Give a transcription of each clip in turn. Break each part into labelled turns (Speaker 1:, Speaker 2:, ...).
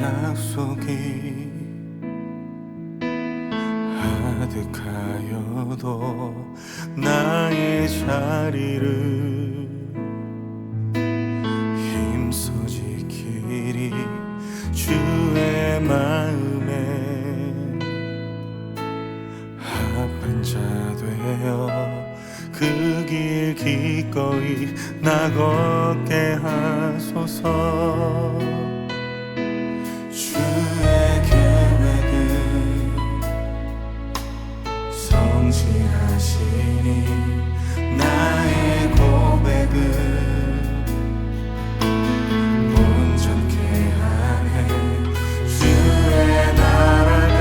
Speaker 1: 약속이 하득하여도 나의 자리를 힘써 지키리. 주의 마음에 합한 자 되어 그 길 기꺼이 나 걷게 하소서. 주의 계획은 성실하시니 나의 고백은 온전케 하네. 주의 나라가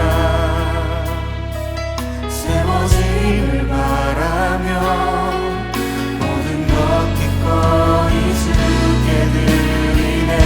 Speaker 1: 세워지길 바라며 모든 것 기꺼이 주께 드리네.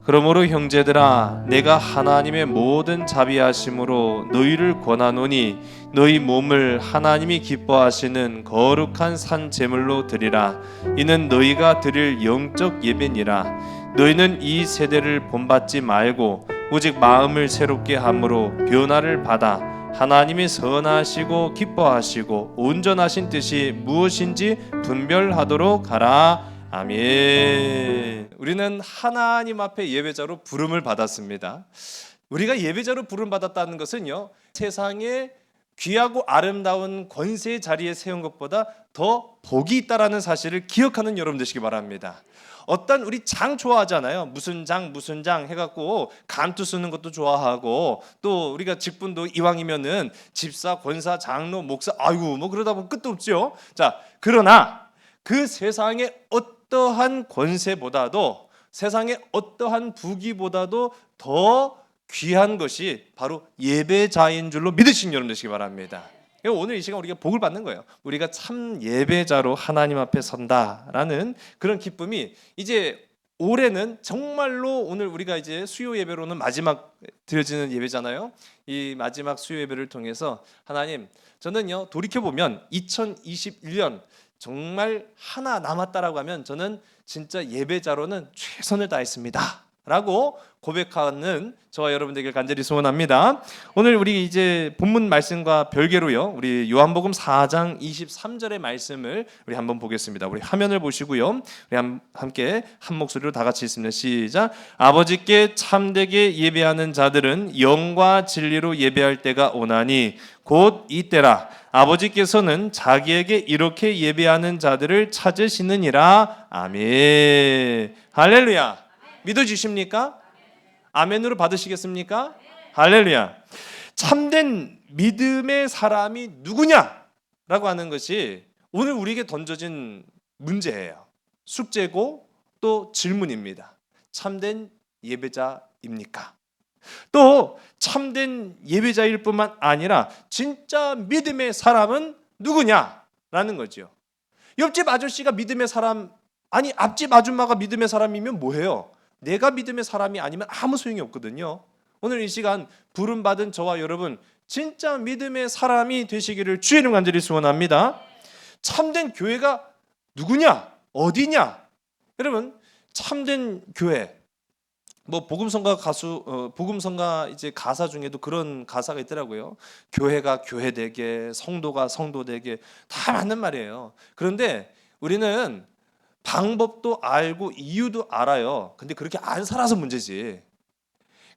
Speaker 2: 그러므로 형제들아, 내가 하나님의 모든 자비하심으로 너희를 권하노니 너희 몸을 하나님이 기뻐하시는 거룩한 산 제물로 드리라. 이는 너희가 드릴 영적 예배니라. 너희는 이 세대를 본받지 말고 오직 마음을 새롭게 함으로 변화를 받아 하나님이 선하시고 기뻐하시고 온전하신 뜻이 무엇인지 분별하도록 하라. 아멘. 우리는 하나님 앞에 예배자로 부름을 받았습니다. 우리가 예배자로 부름 받았다는 것은요, 세상에 귀하고 아름다운 권세의 자리에 세운 것보다 더 복이 있다라는 사실을 기억하는 여러분 되시기 바랍니다. 어떤 우리 장 좋아하잖아요. 무슨 장 해갖고 감투 쓰는 것도 좋아하고, 또 우리가 직분도 이왕이면은 집사, 권사, 장로, 목사, 아이고 뭐 그러다 보면 끝도 없죠. 자, 그러나 그 세상에 어떠한 권세보다도, 세상의 어떠한 부귀보다도 더 귀한 것이 바로 예배자인 줄로 믿으시는 여러분 되시기 바랍니다. 오늘 이 시간 우리가 복을 받는 거예요. 우리가 참 예배자로 하나님 앞에 선다라는 그런 기쁨이, 이제 올해는 정말로, 오늘 우리가 이제 수요 예배로는 마지막 드려지는 예배잖아요. 이 마지막 수요 예배를 통해서 하나님, 저는요 돌이켜보면 2021년 정말 하나 남았다라고 하면 저는 진짜 예배자로는 최선을 다했습니다 라고 고백하는 저와 여러분들에게 간절히 소원합니다. 오늘 우리 이제 본문 말씀과 별개로요, 우리 요한복음 4장 23절의 말씀을 우리 한번 보겠습니다. 우리 화면을 보시고요, 우리 함께 한 목소리로 다 같이 읽습니다. 시작. 아버지께 참되게 예배하는 자들은 영과 진리로 예배할 때가 오나니 곧 이때라. 아버지께서는 자기에게 이렇게 예배하는 자들을 찾으시느니라. 아멘. 할렐루야. 믿어주십니까? 아멘으로 받으시겠습니까? 할렐루야. 참된 믿음의 사람이 누구냐라고 하는 것이 오늘 우리에게 던져진 문제예요. 숙제고 또 질문입니다. 참된 예배자입니까? 또 참된 예배자일 뿐만 아니라 진짜 믿음의 사람은 누구냐라는 거죠. 옆집 아저씨가 믿음의 사람, 아니 앞집 아줌마가 믿음의 사람이면 뭐해요? 내가 믿음의 사람이 아니면 아무 소용이 없거든요. 오늘 이 시간 부름받은 저와 여러분 진짜 믿음의 사람이 되시기를 주의 이름 간절히 소원합니다. 참된 교회가 누구냐? 어디냐? 여러분, 참된 교회, 뭐 복음성가 복음성가 이제 가사 중에도 그런 가사가 있더라고요. 교회가 교회되게, 성도가 성도되게, 다 맞는 말이에요. 그런데 우리는 방법도 알고 이유도 알아요. 근데 그렇게 안 살아서 문제지.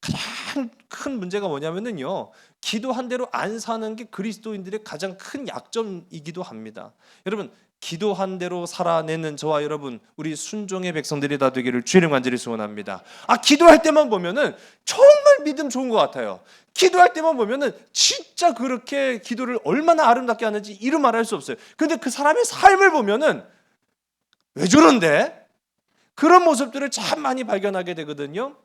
Speaker 2: 가장 큰 문제가 뭐냐면요, 기도한 대로 안 사는 게 그리스도인들의 가장 큰 약점이기도 합니다. 여러분, 기도한 대로 살아내는 저와 여러분, 우리 순종의 백성들이 다 되기를 주의 간절히 소원합니다. 기도할 때만 보면은 정말 믿음 좋은 것 같아요. 기도할 때만 보면은 진짜 그렇게 기도를 얼마나 아름답게 하는지 이루 말할 수 없어요. 근데 그 사람의 삶을 보면은 왜 저런데? 그런 모습들을 참 많이 발견하게 되거든요.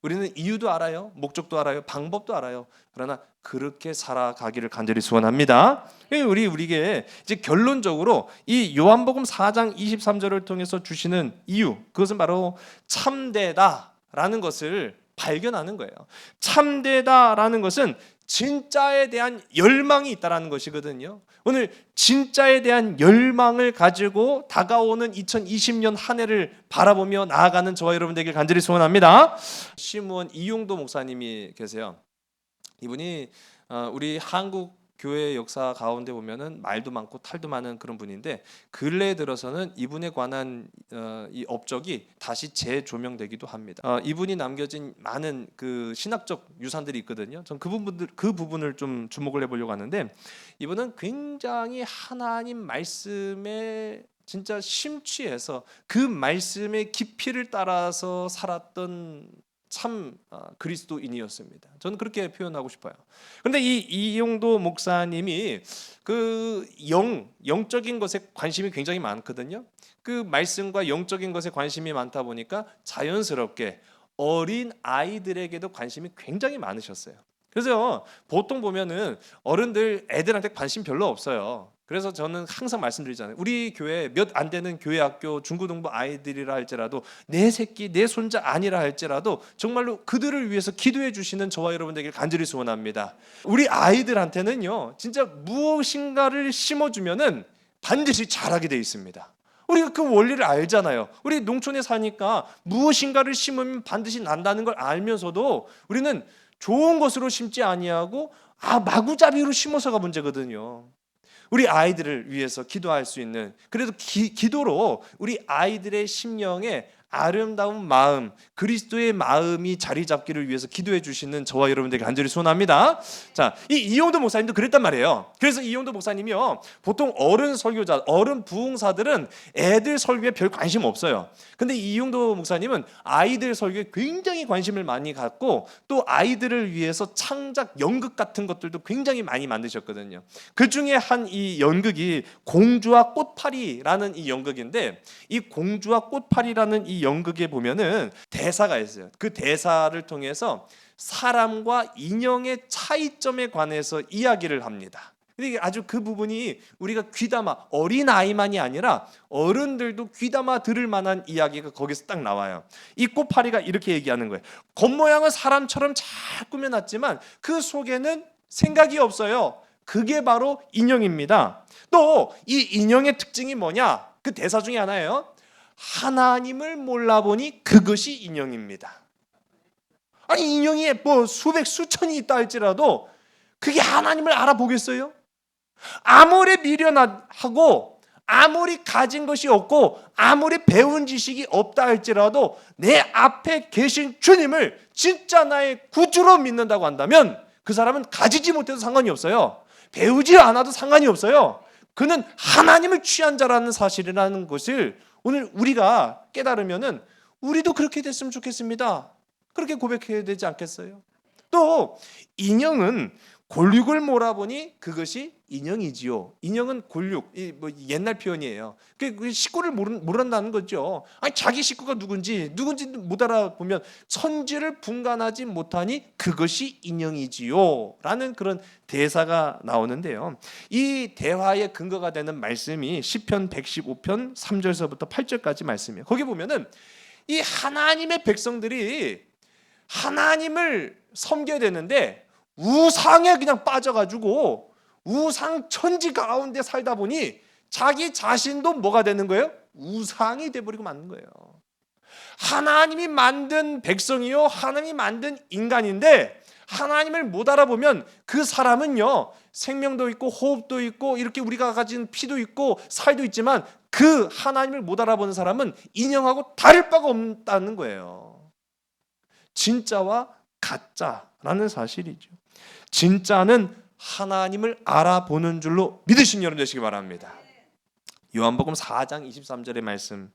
Speaker 2: 우리는 이유도 알아요, 목적도 알아요, 방법도 알아요. 그러나 그렇게 살아가기를 간절히 소원합니다. 우리에게 이제 결론적으로 이 요한복음 4장 23절을 통해서 주시는 이유, 그것은 바로 참되다라는 것을 발견하는 거예요. 참되다라는 것은 진짜에 대한 열망이 있다라는 것이거든요. 오늘 진짜에 대한 열망을 가지고 다가오는 2020년 한 해를 바라보며 나아가는 저와 여러분 되길 간절히 소원합니다. 시무원 이용도 목사님이 계세요. 이분이 우리 한국 교회 역사 가운데 보면은 말도 많고 탈도 많은 그런 분인데, 근래에 들어서는 이분에 관한 이 업적이 다시 재조명되기도 합니다. 이분이 남겨진 많은 그 신학적 유산들이 있거든요. 전 그 부분을 좀 주목을 해보려고 하는데, 이분은 굉장히 하나님 말씀에 진짜 심취해서 그 말씀의 깊이를 따라서 살았던 참 그리스도인이었습니다. 저는 그렇게 표현하고 싶어요. 그런데 이 이용도 목사님이 그 영적인 것에 관심이 굉장히 많거든요. 그 말씀과 영적인 것에 관심이 많다 보니까 자연스럽게 어린 아이들에게도 관심이 굉장히 많으셨어요. 그래서 보통 보면은 어른들 애들한테 관심 별로 없어요. 그래서 저는 항상 말씀드리잖아요. 우리 교회 몇 안 되는 교회 학교 중고등부 아이들이라 할지라도 내 새끼 내 손자 아니라 할지라도 정말로 그들을 위해서 기도해 주시는 저와 여러분들에게 간절히 소원합니다. 우리 아이들한테는요, 진짜 무엇인가를 심어주면은 반드시 자라게 돼 있습니다. 우리가 그 원리를 알잖아요. 우리 농촌에 사니까 무엇인가를 심으면 반드시 난다는 걸 알면서도 우리는 좋은 것으로 심지 아니하고 마구잡이로 심어서가 문제거든요. 우리 아이들을 위해서 기도할 수 있는, 그래도 기도로 우리 아이들의 심령에 아름다운 마음, 그리스도의 마음이 자리 잡기를 위해서 기도해 주시는 저와 여러분들에게 간절히 소원합니다. 자, 이 이용도 목사님도 그랬단 말이에요. 그래서 이용도 목사님이요, 보통 어른 설교자, 어른 부흥사들은 애들 설교에 별 관심 없어요. 근데 이용도 목사님은 아이들 설교에 굉장히 관심을 많이 갖고, 또 아이들을 위해서 창작 연극 같은 것들도 굉장히 많이 만드셨거든요. 그 중에 한 이 연극이 공주와 꽃파리라는 이 연극인데, 이 공주와 꽃파리라는 이 연극에 보면은 대사가 있어요. 그 대사를 통해서 사람과 인형의 차이점에 관해서 이야기를 합니다. 근데 아주 그 부분이 우리가 귀담아, 어린 아이만이 아니라 어른들도 귀담아 들을 만한 이야기가 거기서 딱 나와요. 이 꽃파리가 이렇게 얘기하는 거예요. 겉모양은 사람처럼 잘 꾸며놨지만 그 속에는 생각이 없어요. 그게 바로 인형입니다. 또 이 인형의 특징이 뭐냐? 그 대사 중에 하나예요. 하나님을 몰라보니 그것이 인형입니다. 아니, 인형이 뭐 수백 수천이 있다 할지라도 그게 하나님을 알아보겠어요? 아무리 미련하고 아무리 가진 것이 없고 아무리 배운 지식이 없다 할지라도 내 앞에 계신 주님을 진짜 나의 구주로 믿는다고 한다면 그 사람은 가지지 못해도 상관이 없어요. 배우지 않아도 상관이 없어요. 그는 하나님을 취한 자라는 사실이라는 것을 오늘 우리가 깨달으면은 우리도 그렇게 됐으면 좋겠습니다. 그렇게 고백해야 되지 않겠어요? 또 인형은 골육을 몰아보니 그것이 인형이지요. 인형은 골육, 뭐 옛날 표현이에요. 그 식구를 모른다는 거죠. 아니, 자기 식구가 누군지 못 알아보면 천지를 분간하지 못하니 그것이 인형이지요. 라는 그런 대사가 나오는데요. 이 대화의 근거가 되는 말씀이 시편 115편 3절서부터 8절까지 말씀이에요. 거기 보면은 이 하나님의 백성들이 하나님을 섬겨야 되는데 우상에 그냥 빠져가지고 우상 천지 가운데 살다 보니 자기 자신도 뭐가 되는 거예요? 우상이 돼버리고 마는 거예요. 하나님이 만든 백성이요, 하나님이 만든 인간인데 하나님을 못 알아보면 그 사람은요, 생명도 있고 호흡도 있고 이렇게 우리가 가진 피도 있고 살도 있지만 그 하나님을 못 알아보는 사람은 인형하고 다를 바가 없다는 거예요. 진짜와 가짜라는 사실이죠. 진짜는 하나님을 알아보는 줄로 믿으신 여러분 되시기 바랍니다. 요한복음 4장 23절의 말씀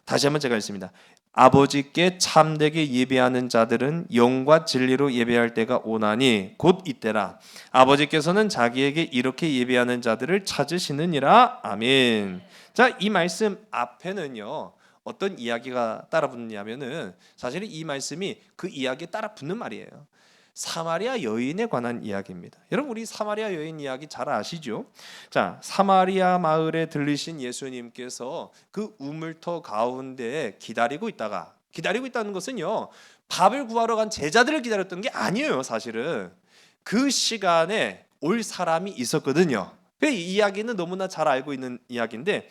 Speaker 2: 다시 한번 제가 읽습니다. 아버지께 참되게 예배하는 자들은 영과 진리로 예배할 때가 오나니 곧 이때라. 아버지께서는 자기에게 이렇게 예배하는 자들을 찾으시느니라. 아멘. 자, 이 말씀 앞에는요, 어떤 이야기가 따라 붙느냐면은 사실은 이 말씀이 그 이야기에 따라 붙는 말이에요. 사마리아 여인에 관한 이야기입니다. 여러분 우리 사마리아 여인 이야기 잘 아시죠? 자, 사마리아 마을에 들르신 예수님께서 그 우물터 가운데 기다리고 있다는 것은요, 밥을 구하러 간 제자들을 기다렸던 게 아니에요. 사실은 그 시간에 올 사람이 있었거든요. 이 이야기는 너무나 잘 알고 있는 이야기인데,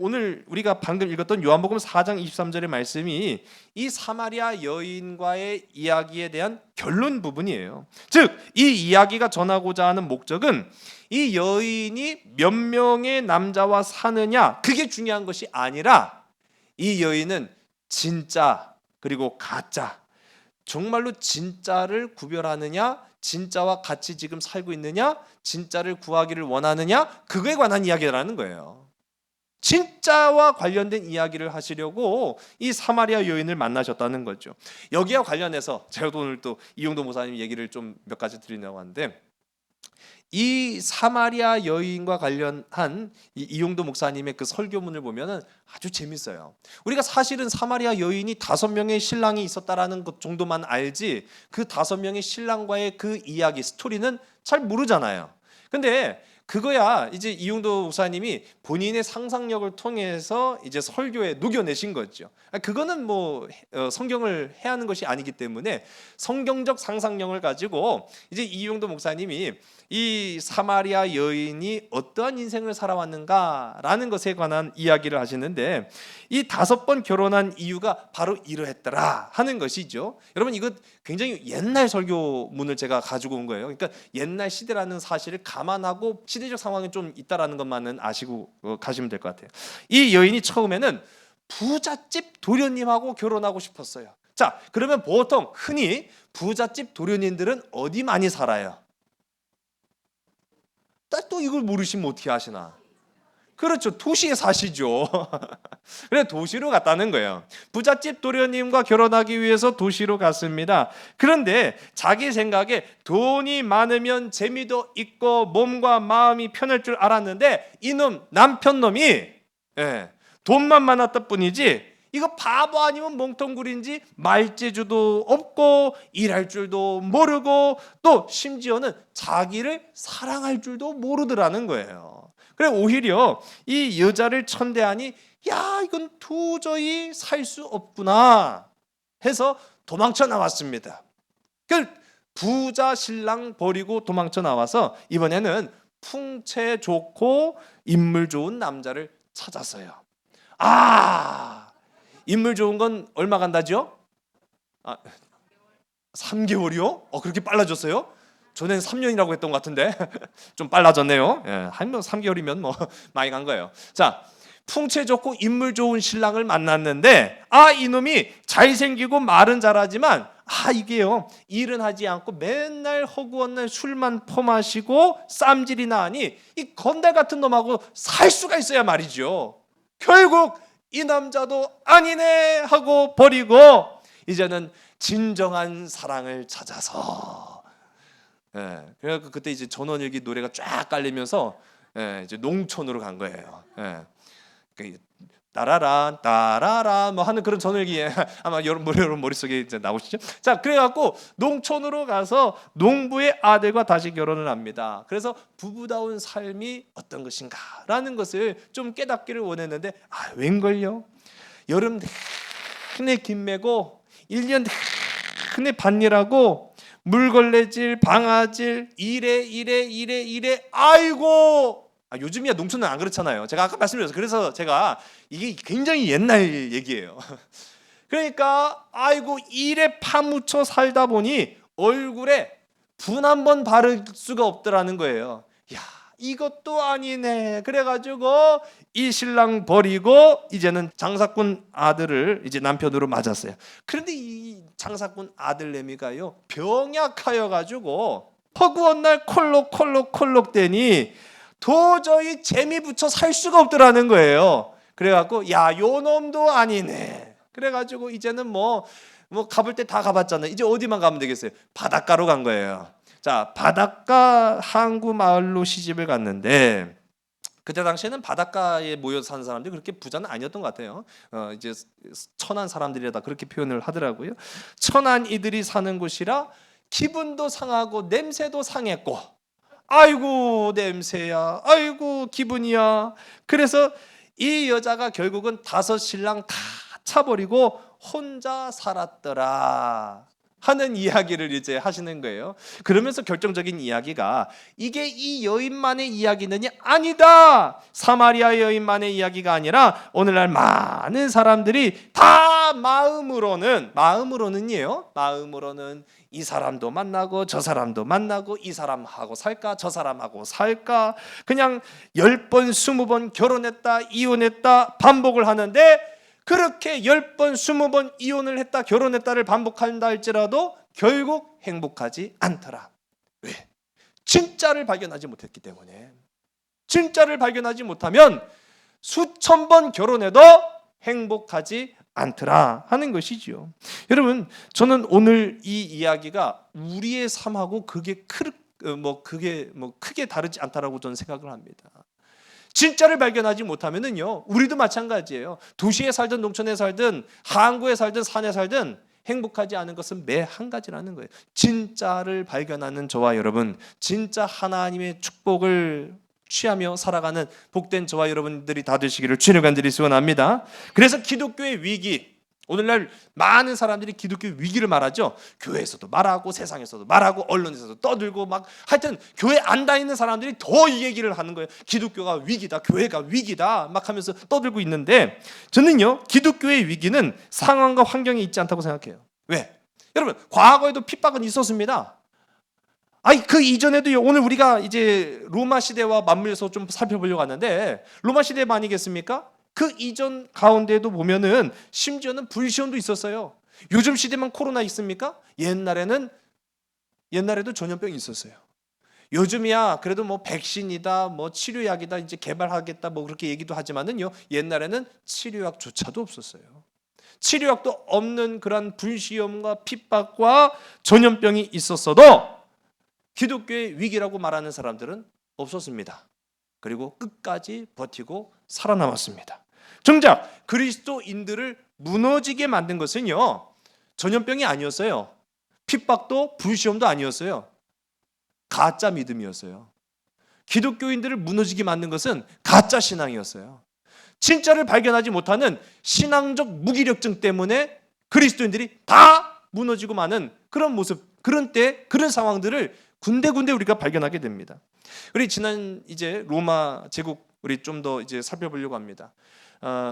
Speaker 2: 오늘 우리가 방금 읽었던 요한복음 4장 23절의 말씀이 이 사마리아 여인과의 이야기에 대한 결론 부분이에요. 즉, 이 이야기가 전하고자 하는 목적은 이 여인이 몇 명의 남자와 사느냐, 그게 중요한 것이 아니라 이 여인은 진짜 그리고 가짜, 정말로 진짜를 구별하느냐, 진짜와 같이 지금 살고 있느냐, 진짜를 구하기를 원하느냐, 그거에 관한 이야기라는 거예요. 진짜와 관련된 이야기를 하시려고 이 사마리아 여인을 만나셨다는 거죠. 여기와 관련해서 제가 오늘 또 이용도 목사님 얘기를 좀 몇 가지 드리려고 하는데, 이 사마리아 여인과 관련한 이용도 목사님의 그 설교문을 보면은 아주 재밌어요. 우리가 사실은 사마리아 여인이 5명의 신랑이 있었다라는 것 정도만 알지, 그 5명의 신랑과의 그 이야기 스토리는 잘 모르잖아요. 근데 그거야 이제 이용도 목사님이 본인의 상상력을 통해서 이제 설교에 녹여내신 거죠. 그거는 뭐 성경을 해하는 것이 아니기 때문에 성경적 상상력을 가지고 이제 이용도 목사님이 이 사마리아 여인이 어떠한 인생을 살아왔는가라는 것에 관한 이야기를 하시는데, 이 5번 결혼한 이유가 바로 이러했더라 하는 것이죠. 여러분 이거 굉장히 옛날 설교문을 제가 가지고 온 거예요. 그러니까 옛날 시대라는 사실을 감안하고 시대적 상황이 좀 있다라는 것만은 아시고 가시면 될 것 같아요. 이 여인이 처음에는 부잣집 도련님하고 결혼하고 싶었어요. 자, 그러면 보통 흔히 부잣집 도련님들은 어디 많이 살아요? 또 이걸 모르시면 어떻게 하시나? 그렇죠, 도시에 사시죠. 그래 도시로 갔다는 거예요. 부잣집 도련님과 결혼하기 위해서 도시로 갔습니다. 그런데 자기 생각에 돈이 많으면 재미도 있고 몸과 마음이 편할 줄 알았는데, 이놈 남편놈이 돈만 많았다 뿐이지 이거 바보 아니면 멍텅구리인지 말재주도 없고 일할 줄도 모르고 또 심지어는 자기를 사랑할 줄도 모르더라는 거예요. 그래 오히려 이 여자를 천대하니 야 이건 도저히 살 수 없구나 해서 도망쳐 나왔습니다. 그 부자 신랑 버리고 도망쳐 나와서 이번에는 풍채 좋고 인물 좋은 남자를 찾았어요. 인물 좋은 건 얼마 간다죠? 3개월이요? 그렇게 빨라졌어요? 전에는 3년이라고 했던 것 같은데 좀 빨라졌네요. 한 3개월이면 뭐 많이 간 거예요. 자, 풍채 좋고 인물 좋은 신랑을 만났는데 이놈이 잘생기고 말은 잘하지만 이게요 일은 하지 않고 맨날 허구한 날 술만 퍼마시고 쌈질이나 하니 이 건달 같은 놈하고 살 수가 있어야 말이죠. 결국 이 남자도 아니네 하고 버리고 이제는 진정한 사랑을 찾아서 그래서 그때 이제 전원일기 노래가 쫙 깔리면서 이제 농촌으로 간 거예요. 따라란 따라란 뭐 하는 그런 전월기에 아마 여러분 머릿속에 이제 나오시죠? 자, 그래갖고 농촌으로 가서 농부의 아들과 다시 결혼을 합니다. 그래서 부부다운 삶이 어떤 것인가라는 것을 좀 깨닫기를 원했는데 웬걸요? 여름 내내 김매고 1년 내내 밭일하고 물걸레질 방아질 이래 아이고 요즘이야 농촌은 안 그렇잖아요. 제가 아까 말씀드렸어요. 그래서 제가 이게 굉장히 옛날 얘기예요. 그러니까 일에 파묻혀 살다 보니 얼굴에 분 한 번 바를 수가 없더라는 거예요. 이것도 아니네. 그래가지고 이 신랑 버리고 이제는 장사꾼 아들을 이제 남편으로 맞았어요. 그런데 이 장사꾼 아들내미가요 병약하여가지고 허구한 날 콜록콜록 대니 도저히 재미 붙여 살 수가 없더라는 거예요. 그래갖고 요 놈도 아니네. 그래가지고 이제는 뭐 가볼 때 다 가봤잖아요. 이제 어디만 가면 되겠어요? 바닷가로 간 거예요. 자, 바닷가 항구 마을로 시집을 갔는데
Speaker 3: 그때 당시에는 바닷가에 모여 사는 사람들이 그렇게 부자는 아니었던 것 같아요. 이제 천한 사람들이다 그렇게 표현을 하더라고요. 천한 이들이 사는 곳이라 기분도 상하고 냄새도 상했고, 아이고 냄새야, 아이고 기분이야. 그래서 이 여자가 결국은 5신랑 다 차버리고 혼자 살았더라 하는 이야기를 이제 하시는 거예요. 그러면서 결정적인 이야기가, 이게 이 여인만의 이야기느냐? 아니다. 사마리아 여인만의 이야기가 아니라 오늘날 많은 사람들이 다 마음으로는이에요. 마음으로는 이 사람도 만나고 저 사람도 만나고, 이 사람하고 살까 저 사람하고 살까, 그냥 10번 20번 결혼했다 이혼했다 반복을 하는데, 그렇게 10번 20번 이혼을 했다 결혼했다를 반복한다 할지라도 결국 행복하지 않더라. 왜? 진짜를 발견하지 못했기 때문에. 진짜를 발견하지 못하면 수천 번 결혼해도 행복하지 않더라 하는 것이지요. 여러분, 저는 오늘 이 이야기가 우리의 삶하고 크게 다르지 않다라고 저는 생각을 합니다. 진짜를 발견하지 못하면은요, 우리도 마찬가지예요. 도시에 살든 농촌에 살든 항구에 살든 산에 살든 행복하지 않은 것은 매 한 가지라는 거예요. 진짜를 발견하는 저와 여러분, 진짜 하나님의 축복을 취하며 살아가는 복된 저와 여러분들이 다 되시기를 주님의 간절히 소원합니다. 그래서 기독교의 위기, 오늘날 많은 사람들이 기독교의 위기를 말하죠. 교회에서도 말하고 세상에서도 말하고 언론에서도 떠들고 막, 하여튼 교회 안 다니는 사람들이 더 이 얘기를 하는 거예요. 기독교가 위기다, 교회가 위기다 막 하면서 떠들고 있는데, 저는요 기독교의 위기는 상황과 환경에 있지 않다고 생각해요. 왜? 여러분, 과거에도 핍박은 있었습니다. 그 이전에도요. 오늘 우리가 이제 로마 시대와 맞물려서 좀 살펴보려고 하는데, 로마 시대 아니겠습니까? 그 이전 가운데도 보면은 심지어는 불시험도 있었어요. 요즘 시대만 코로나 있습니까? 옛날에도 전염병이 있었어요. 요즘이야 그래도 뭐 백신이다, 뭐 치료약이다 이제 개발하겠다 뭐 그렇게 얘기도 하지만은요, 옛날에는 치료약조차도 없었어요. 치료약도 없는 그런 불시험과 핍박과 전염병이 있었어도 기독교의 위기라고 말하는 사람들은 없었습니다. 그리고 끝까지 버티고 살아남았습니다. 정작 그리스도인들을 무너지게 만든 것은요, 전염병이 아니었어요. 핍박도 불시험도 아니었어요. 가짜 믿음이었어요. 기독교인들을 무너지게 만든 것은 가짜 신앙이었어요. 진짜를 발견하지 못하는 신앙적 무기력증 때문에 그리스도인들이 다 무너지고 마는 그런 모습, 그런 때, 그런 상황들을 군데군데 우리가 발견하게 됩니다. 우리 지난 이제 로마 제국 우리 좀 더 이제 살펴보려고 합니다.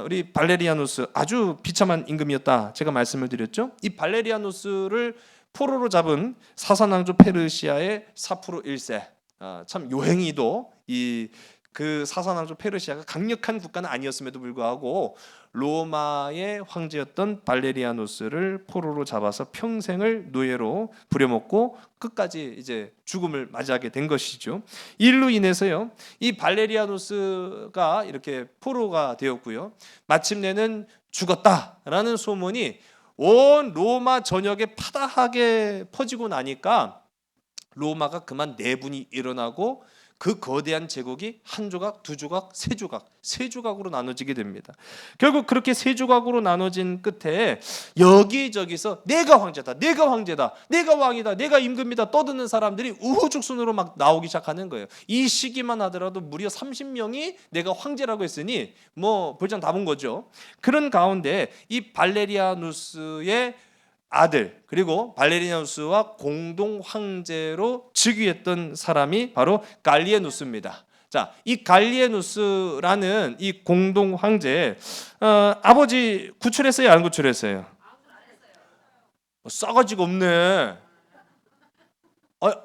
Speaker 3: 우리 발레리아누스, 아주 비참한 임금이었다 제가 말씀을 드렸죠. 이 발레리아누스를 포로로 잡은 사사낭조 페르시아의 사프로 1세, 참 요행이도 그 사사낭조 페르시아가 강력한 국가는 아니었음에도 불구하고 로마의 황제였던 발레리아누스를 포로로 잡아서 평생을 노예로 부려먹고 끝까지 이제 죽음을 맞이하게 된 것이죠. 이로 인해서요, 이 발레리아누스가 이렇게 포로가 되었고요, 마침내는 죽었다라는 소문이 온 로마 전역에 파다하게 퍼지고 나니까 로마가 그만 내분이 일어나고 그 거대한 제국이 한 조각, 두 조각, 세 조각으로 나눠지게 됩니다. 결국 그렇게 세 조각으로 나눠진 끝에 여기저기서 내가 황제다, 내가 왕이다, 내가 임금이다 떠드는 사람들이 우후죽순으로 막 나오기 시작하는 거예요. 이 시기만 하더라도 무려 30명이 내가 황제라고 했으니 뭐 볼장 다 본 거죠. 그런 가운데 이 발레리아누스의 아들, 그리고 발레리아누스와 공동 황제로 즉위했던 사람이 바로 갈리에누스입니다. 자, 이 갈리에누스라는 이 공동 황제, 아버지 구출했어요, 안 구출했어요? 싸가지가 없네.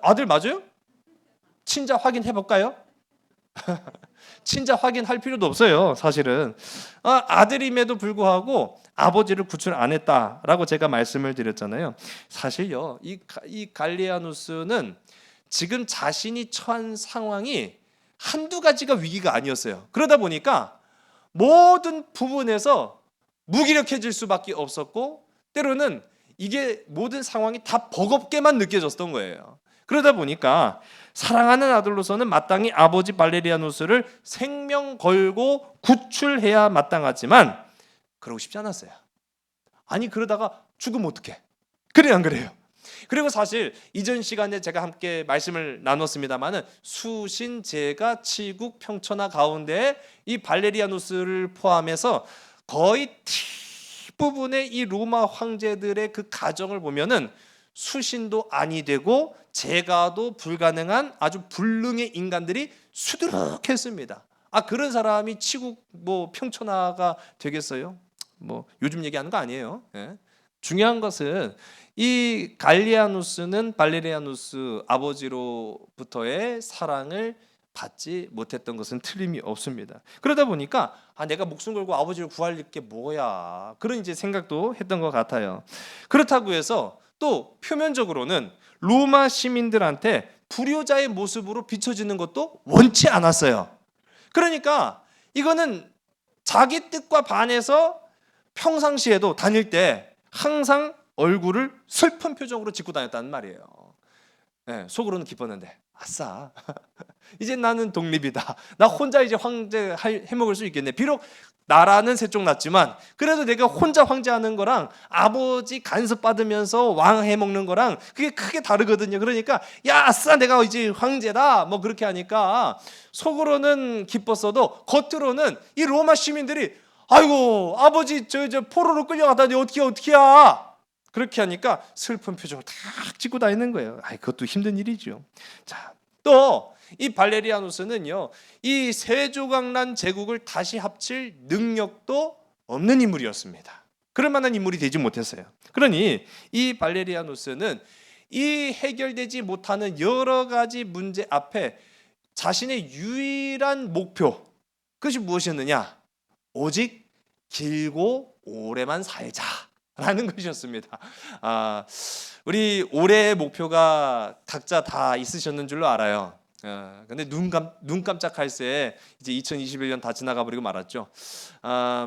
Speaker 3: 아들 맞아요? 친자 확인해 볼까요? 친자 확인할 필요도 없어요, 사실은. 아들임에도 불구하고 아버지를 구출 안 했다라고 제가 말씀을 드렸잖아요. 사실요, 이 갈리아누스는 지금 자신이 처한 상황이 한두 가지가 위기가 아니었어요. 그러다 보니까 모든 부분에서 무기력해질 수밖에 없었고, 때로는 이게 모든 상황이 다 버겁게만 느껴졌던 거예요. 그러다 보니까 사랑하는 아들로서는 마땅히 아버지 발레리아누스를 생명 걸고 구출해야 마땅하지만 그러고 싶지 않았어요. 아니 그러다가 죽으면 어떡해? 그래 안 그래요? 그리고 사실 이전 시간에 제가 함께 말씀을 나눴습니다마는 수신제가 치국 평천하 가운데 이 발레리아누스를 포함해서 거의 대부분의 이 로마 황제들의 그 가정을 보면은 수신도 아니 되고 제가도 불가능한 아주 불능의 인간들이 수두룩했습니다. 그런 사람이 치국 뭐 평천하가 되겠어요? 뭐 요즘 얘기하는 거 아니에요. 예. 중요한 것은 이 갈리아누스는 발레리아누스 아버지로부터의 사랑을 받지 못했던 것은 틀림이 없습니다. 그러다 보니까 내가 목숨 걸고 아버지를 구할 게 뭐야, 그런 이제 생각도 했던 것 같아요. 그렇다고 해서 또 표면적으로는 로마 시민들한테 불효자의 모습으로 비춰지는 것도 원치 않았어요. 그러니까 이거는 자기 뜻과 반해서 평상시에도 다닐 때 항상 얼굴을 슬픈 표정으로 짓고 다녔다는 말이에요. 네, 속으로는 기뻤는데 아싸 이제 나는 독립이다. 나 혼자 이제 황제 해먹을 수 있겠네. 비록 나라는 세쪽 났지만 그래도 내가 혼자 황제하는 거랑 아버지 간섭 받으면서 왕 해먹는 거랑 그게 크게 다르거든요. 그러니까 야 아싸 내가 이제 황제다 뭐 그렇게 하니까 속으로는 기뻤어도 겉으로는 이 로마 시민들이 아이고 아버지 저 포로로 끌려갔다니 어떻게야 그렇게 하니까 슬픈 표정을 탁 짓고 다니는 거예요. 그것도 힘든 일이죠. 자, 또 이 발레리아누스는요, 이 세조강란 제국을 다시 합칠 능력도 없는 인물이었습니다. 그럴 만한 인물이 되지 못했어요. 그러니 이 발레리아누스는 이 해결되지 못하는 여러 가지 문제 앞에 자신의 유일한 목표, 그것이 무엇이었느냐? 오직 길고 오래만 살자라는 것이었습니다. 우리 올해의 목표가 각자 다 있으셨는 줄로 알아요. 근데 눈 깜짝할 새 이제 2021년 다 지나가 버리고 말았죠.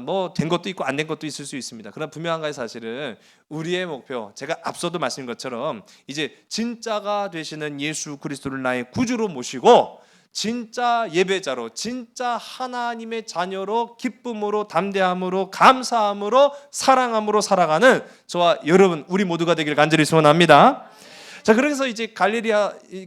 Speaker 3: 뭐 된 것도 있고 안 된 것도 있을 수 있습니다. 그러나 분명한 가지 사실은 우리의 목표, 제가 앞서도 말씀드린 것처럼 이제 진짜가 되시는 예수 그리스도를 나의 구주로 모시고 진짜 예배자로, 진짜 하나님의 자녀로 기쁨으로, 담대함으로, 감사함으로, 사랑함으로 살아가는 저와 여러분 우리 모두가 되길 간절히 소원합니다. 자, 그래서 이제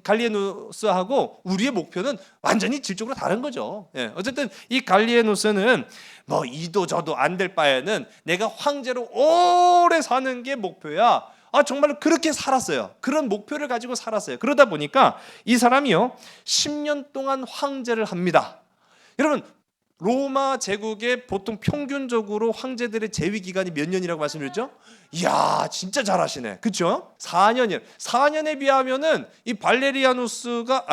Speaker 3: 갈리아누스하고 우리의 목표는 완전히 질적으로 다른 거죠. 어쨌든 이 갈리아누스는 뭐 이도 저도 안 될 바에는 내가 황제로 오래 사는 게 목표야. 정말로 그렇게 살았어요. 그런 목표를 가지고 살았어요. 그러다 보니까 이 사람이요 10년 동안 황제를 합니다. 여러분 로마 제국의 보통 평균적으로 황제들의 재위 기간이 몇 년이라고 말씀드렸죠? 이야 진짜 잘하시네. 그렇죠? 4년이에요. 4년에 비하면은 이 갈리아누스가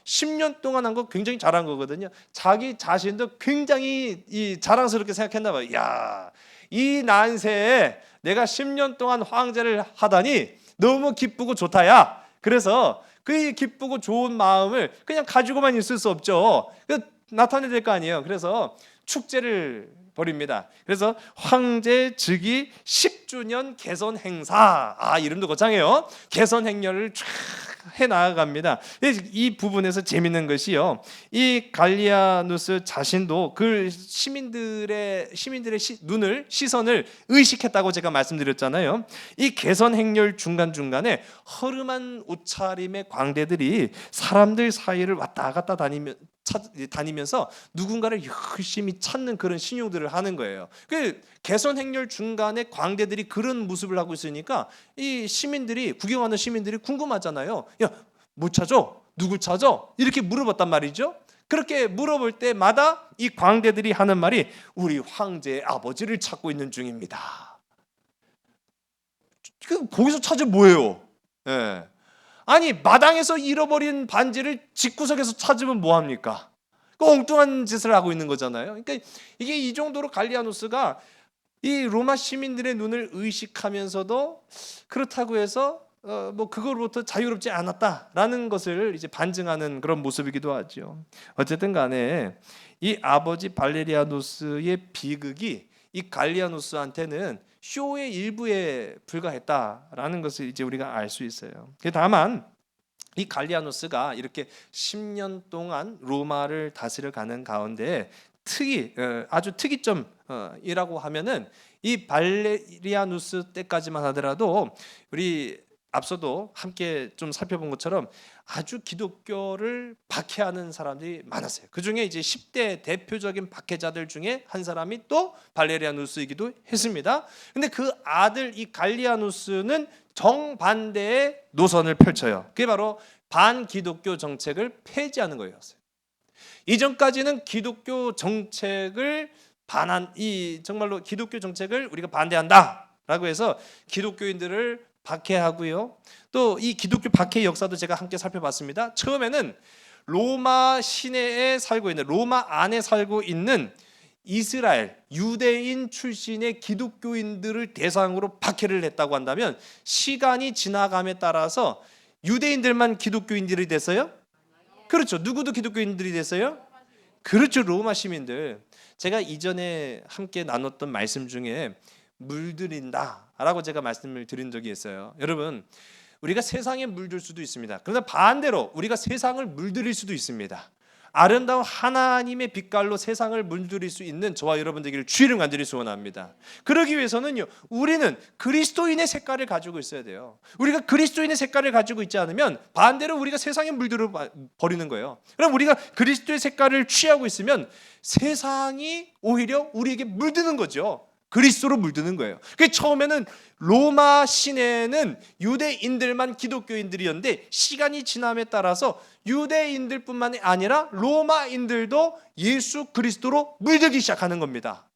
Speaker 3: 10년 동안 한 거 굉장히 잘한 거거든요. 자기 자신도 굉장히 자랑스럽게 생각했나 봐요. 이야 이 난세에 내가 10년 동안 황제를 하다니 너무 기쁘고 좋다야. 그래서 그 기쁘고 좋은 마음을 그냥 가지고만 있을 수 없죠. 나타내야 될 거 아니에요. 그래서 축제를 벌입니다. 그래서 황제 즉위 10주년 개선 행사. 이름도 거창해요. 개선 행렬을 쫙 해나갑니다. 이 부분에서 재밌는 것이요, 이 갈리아누스 자신도 그 시민들의 시선을 의식했다고 제가 말씀드렸잖아요. 이 개선 행렬 중간중간에 허름한 옷차림의 광대들이 사람들 사이를 왔다 갔다 다니면서 누군가를 열심히 찾는 그런 신용들을 하는 거예요. 그 개선 행렬 중간에 광대들이 그런 모습을 하고 있으니까 이 시민들이, 구경하는 시민들이 궁금하잖아요. 야, 뭐 찾아? 누굴 찾아? 이렇게 물어봤단 말이죠. 그렇게 물어볼 때마다 이 광대들이 하는 말이 우리 황제의 아버지를 찾고 있는 중입니다. 거기서 찾으면 뭐예요? 아니 마당에서 잃어버린 반지를 집구석에서 찾으면 뭐합니까? 그 엉뚱한 짓을 하고 있는 거잖아요. 그러니까 이게 이 정도로 갈리아누스가 이 로마 시민들의 눈을 의식하면서도 그렇다고 해서 뭐 그걸로부터 자유롭지 않았다라는 것을 이제 반증하는 그런 모습이기도 하죠. 어쨌든 간에 이 아버지 발레리아누스의 비극이 이 갈리아누스한테는 쇼의 일부에 불과했다라는 것을 이제 우리가 알 수 있어요. 다만 이 갈리아누스가 이렇게 10년 동안 로마를 다스려 가는 가운데 아주 특이점이라고 하면은 이 발레리아누스 때까지만 하더라도 우리 앞서도 함께 좀 살펴본 것처럼 아주 기독교를 박해하는 사람들이 많았어요. 그 중에 이제 10대 대표적인 박해자들 중에 한 사람이 또 발레리아누스이기도 했습니다. 근데 그 아들 이 갈리아누스는 정반대의 노선을 펼쳐요. 그게 바로 반기독교 정책을 폐지하는 거였어요. 이전까지는 기독교 정책을 정말로 기독교 정책을 우리가 반대한다라고 해서 기독교인들을 박해하고요. 또 이 기독교 박해 역사도 제가 함께 살펴봤습니다. 처음에는 로마 시내에 살고 있는 로마 안에 살고 있는 이스라엘 유대인 출신의 기독교인들을 대상으로 박해를 했다고 한다면 시간이 지나감에 따라서 유대인들만 기독교인들이 됐어요? 그렇죠. 누구도 기독교인들이 됐어요? 그렇죠. 로마 시민들. 제가 이전에 함께 나눴던 말씀 중에 물들인다라고 제가 말씀을 드린 적이 있어요. 여러분, 우리가 세상에 물들 수도 있습니다. 그러나 반대로 우리가 세상을 물들일 수도 있습니다. 아름다운 하나님의 빛깔로 세상을 물들일 수 있는 저와 여러분들에게 주의를 간절히 소원합니다. 그러기 위해서는요, 우리는 그리스도인의 색깔을 가지고 있어야 돼요. 우리가 그리스도인의 색깔을 가지고 있지 않으면 반대로 우리가 세상에 물들어 버리는 거예요. 그럼 우리가 그리스도의 색깔을 취하고 있으면 세상이 오히려 우리에게 물드는 거죠. 그리스도로 물드는 거예요. 그 처음에는 로마 시내는 유대인들만 기독교인들이었는데 시간이 지남에 따라서 유대인들뿐만이 아니라 로마인들도 예수 그리스도로 물들기 시작하는 겁니다.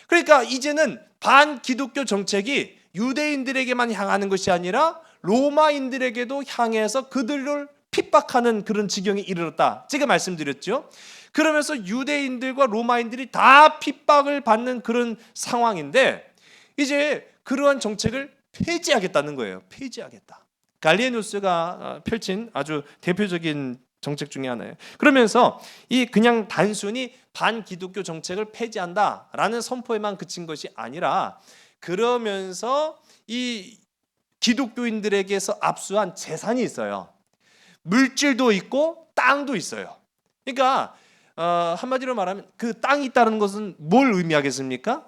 Speaker 3: 그러니까 이제는 반기독교 정책이 유대인들에게만 향하는 것이 아니라 로마인들에게도 향해서 그들을 핍박하는 그런 지경에 이르렀다. 제가 말씀드렸죠. 그러면서 유대인들과 로마인들이 다 핍박을 받는 그런 상황인데 이제 그러한 정책을 폐지하겠다는 거예요. 폐지하겠다. 갈리아누스가 펼친 아주 대표적인 정책 중에 하나예요. 그러면서 이 그냥 단순히 반기독교 정책을 폐지한다라는 선포에만 그친 것이 아니라 그러면서 이 기독교인들에게서 압수한 재산이 있어요. 물질도 있고 땅도 있어요. 그러니까 한마디로 말하면 그 땅이 있다는 것은 뭘 의미하겠습니까?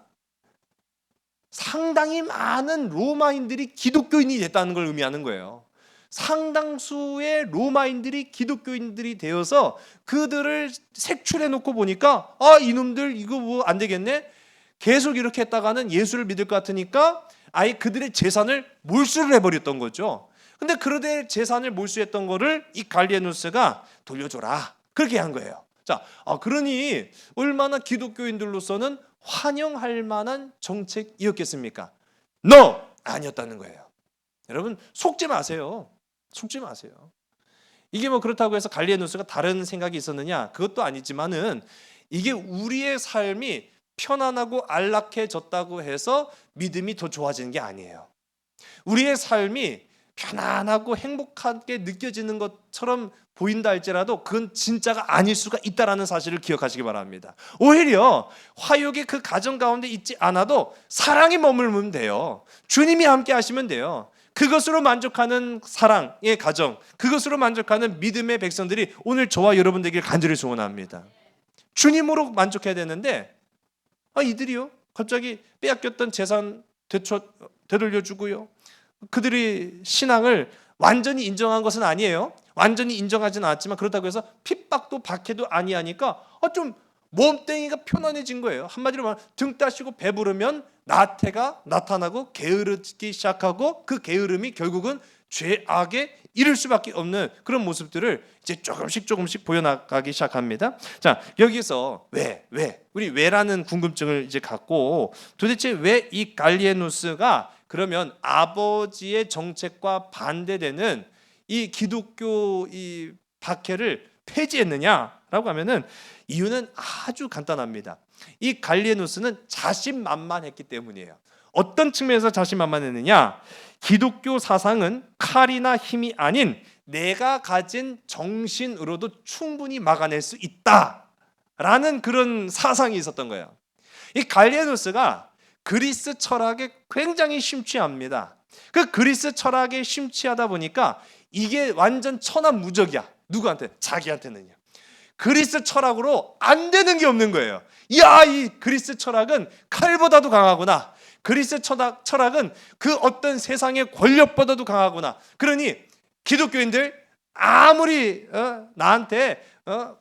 Speaker 3: 상당히 많은 로마인들이 기독교인이 됐다는 걸 의미하는 거예요. 상당수의 로마인들이 기독교인들이 되어서 그들을 색출해 놓고 보니까 이놈들 이거 뭐 안 되겠네. 계속 이렇게 했다가는 예수를 믿을 것 같으니까 아예 그들의 재산을 몰수를 해버렸던 거죠. 근데 그들의 재산을 몰수했던 거를 이 갈리아누스가 돌려줘라. 그렇게 한 거예요. 자, 그러니 얼마나 기독교인들로서는 환영할 만한 정책이었겠습니까? No! 아니었다는 거예요. 여러분 속지 마세요. 속지 마세요. 이게 뭐 그렇다고 해서 갈리아누스가 다른 생각이 있었느냐? 그것도 아니지만은 이게 우리의 삶이 편안하고 안락해졌다고 해서 믿음이 더 좋아지는 게 아니에요. 우리의 삶이 편안하고 행복하게 느껴지는 것처럼 보인다 할지라도 그건 진짜가 아닐 수가 있다는 사실을 기억하시기 바랍니다. 오히려 화욕의 그 가정 가운데 있지 않아도 사랑이 머물면 돼요. 주님이 함께 하시면 돼요. 그것으로 만족하는 사랑의 가정, 그것으로 만족하는 믿음의 백성들이 오늘 저와 여러분들에게 간절히 소원합니다. 주님으로 만족해야 되는데 이들이요 갑자기 빼앗겼던 재산 되돌려주고요, 그들이 신앙을 완전히 인정한 것은 아니에요. 완전히 인정하지는 않았지만 그렇다고 해서 핍박도 박해도 아니하니까 좀 몸뚱이가 편안해진 거예요. 한마디로 말하면 등 따시고 배부르면 나태가 나타나고 게으르기 시작하고 그 게으름이 결국은 죄악에 이를 수밖에 없는 그런 모습들을 이제 조금씩 보여나가기 시작합니다. 자, 여기서 우리 왜라는 궁금증을 이제 갖고 도대체 왜 이 갈리아누스가 그러면 아버지의 정책과 반대되는 이 기독교 이 박해를 폐지했느냐라고 하면은 이유는 아주 간단합니다. 이 갈리아누스는 자신만만했기 때문이에요. 어떤 측면에서 자신만만했느냐? 기독교 사상은 칼이나 힘이 아닌 내가 가진 정신으로도 충분히 막아낼 수 있다라는 그런 사상이 있었던 거예요. 이 갈리아누스가 그리스 철학에 굉장히 심취합니다. 그 그리스 철학에 심취하다 보니까 이게 완전 천하무적이야. 누구한테? 자기한테는요. 그리스 철학으로 안 되는 게 없는 거예요. 야, 이 그리스 철학은 칼보다도 강하구나. 그리스 철학은 그 어떤 세상의 권력보다도 강하구나. 그러니 기독교인들 아무리 나한테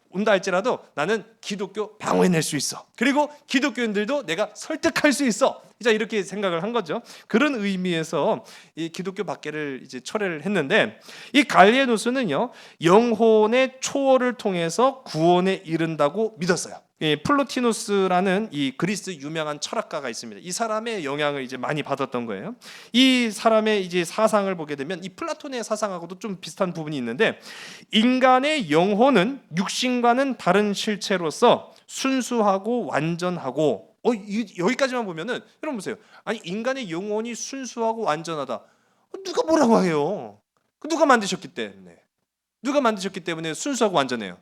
Speaker 3: 온다 할지라도 나는 기독교 방어해낼 수 있어. 그리고 기독교인들도 내가 설득할 수 있어. 자, 이렇게 생각을 한 거죠. 그런 의미에서 이 기독교 박해를 이제 철회를 했는데, 이 갈리에누스는요 영혼의 초월을 통해서 구원에 이른다고 믿었어요. 플로티누스라는 이 그리스 유명한 철학가가 있습니다. 이 사람의 영향을 이제 많이 받았던 거예요. 이 사람의 이제 사상을 보게 되면 이 플라톤의 사상하고도 좀 비슷한 부분이 있는데, 인간의 영혼은 육신과는 다른 실체로서 순수하고 완전하고, 여기까지만 보면은 여러분 보세요. 아니, 인간의 영혼이 순수하고 완전하다. 누가 뭐라고 해요? 누가 만드셨기 때문에. 누가 만드셨기 때문에 순수하고 완전해요.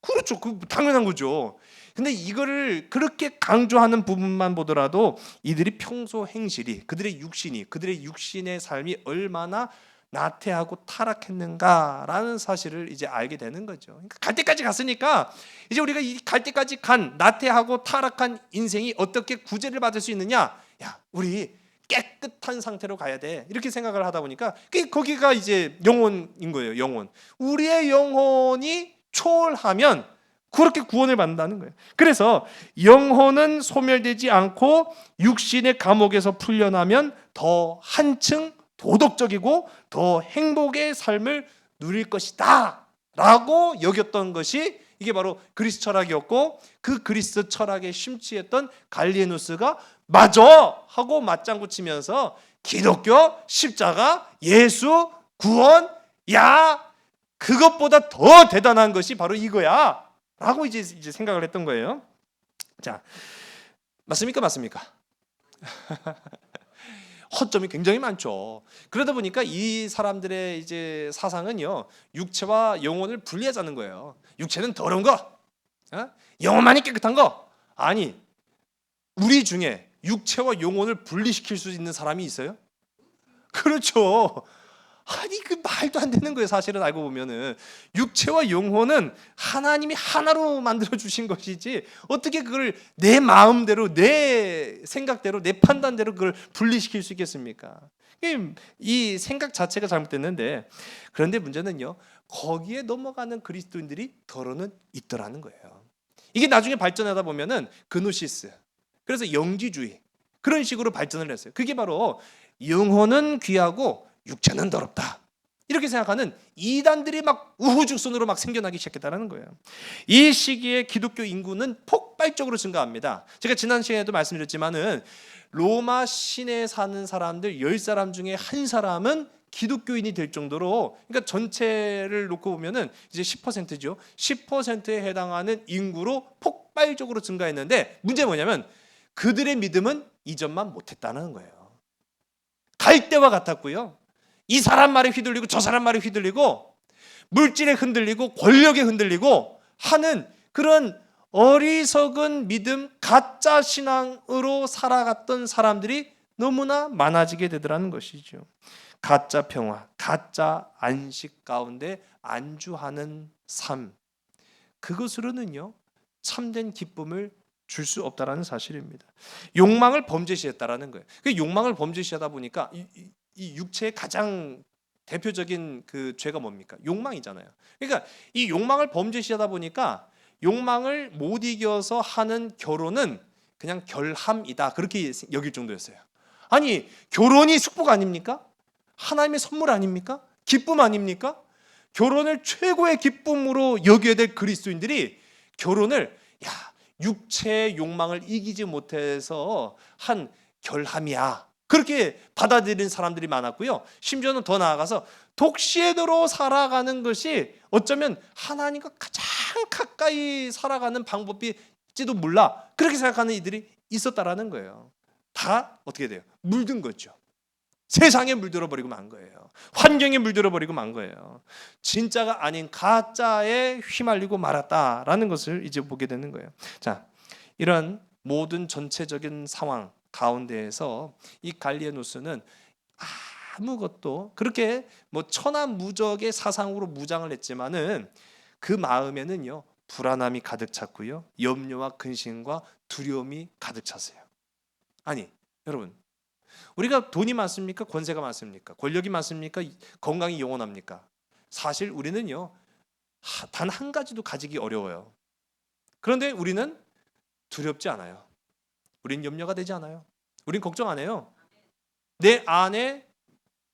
Speaker 3: 그렇죠. 그 당연한 거죠. 근데 이거를 그렇게 강조하는 부분만 보더라도 이들이 평소 행실이, 그들의 육신의 삶이 얼마나 나태하고 타락했는가라는 사실을 이제 알게 되는 거죠. 그러니까 갈 때까지 갔으니까 이제 우리가 이 갈 때까지 간 나태하고 타락한 인생이 어떻게 구제를 받을 수 있느냐? 야, 우리 깨끗한 상태로 가야 돼. 이렇게 생각을 하다 보니까 거기가 이제 영혼인 거예요. 영혼. 우리의 영혼이 초월하면 그렇게 구원을 받는다는 거예요. 그래서 영혼은 소멸되지 않고 육신의 감옥에서 풀려나면 더 한층 도덕적이고 더 행복의 삶을 누릴 것이다 라고 여겼던 것이 이게 바로 그리스 철학이었고, 그 그리스 철학에 심취했던 갈리에누스가 맞아 하고 맞장구 치면서 기독교, 십자가, 예수, 구원, 야, 그것보다 더 대단한 것이 바로 이거야 라고 이제 생각을 했던 거예요. 자, 맞습니까? 허점이 굉장히 많죠. 그러다 보니까 이 사람들의 이제 사상은요, 육체와 영혼을 분리하자는 거예요. 육체는 더러운 거, 영혼만이 깨끗한 거. 아니, 우리 중에 육체와 영혼을 분리시킬 수 있는 사람이 있어요? 그렇죠. 아니, 그 말도 안 되는 거예요. 사실은 알고 보면은 육체와 영혼은 하나님이 하나로 만들어 주신 것이지 어떻게 그걸 내 마음대로, 내 생각대로, 내 판단대로 그걸 분리시킬 수 있겠습니까? 이 생각 자체가 잘못됐는데, 그런데 문제는요, 거기에 넘어가는 그리스도인들이 더러는 있더라는 거예요. 이게 나중에 발전하다 보면은 그노시스, 그래서 영지주의, 그런 식으로 발전을 했어요. 그게 바로 영혼은 귀하고 육체는 더럽다, 이렇게 생각하는 이단들이 막 우후죽순으로 막 생겨나기 시작했다는 거예요. 이 시기에 기독교 인구는 폭발적으로 증가합니다. 제가 지난 시간에도 말씀드렸지만은 로마 시내에 사는 사람들 10사람 중에 한 사람은 기독교인이 될 정도로, 그러니까 전체를 놓고 보면은 이제 10%죠. 10%에 해당하는 인구로 폭발적으로 증가했는데, 문제는 뭐냐면 그들의 믿음은 이전만 못했다는 거예요. 갈대와 같았고요. 이 사람 말에 휘둘리고 저 사람 말에 휘둘리고 물질에 흔들리고 권력에 흔들리고 하는 그런 어리석은 믿음, 가짜 신앙으로 살아갔던 사람들이 너무나 많아지게 되더라는 것이죠. 가짜 평화, 가짜 안식 가운데 안주하는 삶, 그것으로는요 참된 기쁨을 줄 수 없다라는 사실입니다. 욕망을 범죄시했다라는 거예요. 그 욕망을 범죄시하다 보니까 이 육체의 가장 대표적인 그 죄가 뭡니까? 욕망이잖아요. 그러니까 이 욕망을 범죄시하다 보니까 욕망을 못 이겨서 하는 결혼은 그냥 결함이다, 그렇게 여길 정도였어요. 아니, 결혼이 축복 아닙니까? 하나님의 선물 아닙니까? 기쁨 아닙니까? 결혼을 최고의 기쁨으로 여겨야 될 그리스도인들이 결혼을 육체의 욕망을 이기지 못해서 한 결함이야, 그렇게 받아들이는 사람들이 많았고요. 심지어는 더 나아가서 독시에도로 살아가는 것이 어쩌면 하나님과 가장 가까이 살아가는 방법일지도 몰라, 그렇게 생각하는 이들이 있었다라는 거예요. 다 어떻게 돼요? 물든 거죠. 세상에 물들어 버리고 만 거예요. 환경에 물들어 버리고 만 거예요. 진짜가 아닌 가짜에 휘말리고 말았다라는 것을 이제 보게 되는 거예요. 자, 이런 모든 전체적인 상황, 가운데에서 이 갈리에노스는 아무것도 그렇게 뭐 천하무적의 사상으로 무장을 했지만은 그 마음에는요 불안함이 가득 찼고요 염려와 근심과 두려움이 가득 찼어요. 아니 여러분, 우리가 돈이 많습니까? 권세가 많습니까? 권력이 많습니까? 건강이 영원합니까? 사실 우리는요 단 한 가지도 가지기 어려워요. 그런데 우리는 두렵지 않아요. 우린 염려가 되지 않아요. 우린 걱정 안 해요. 내 안에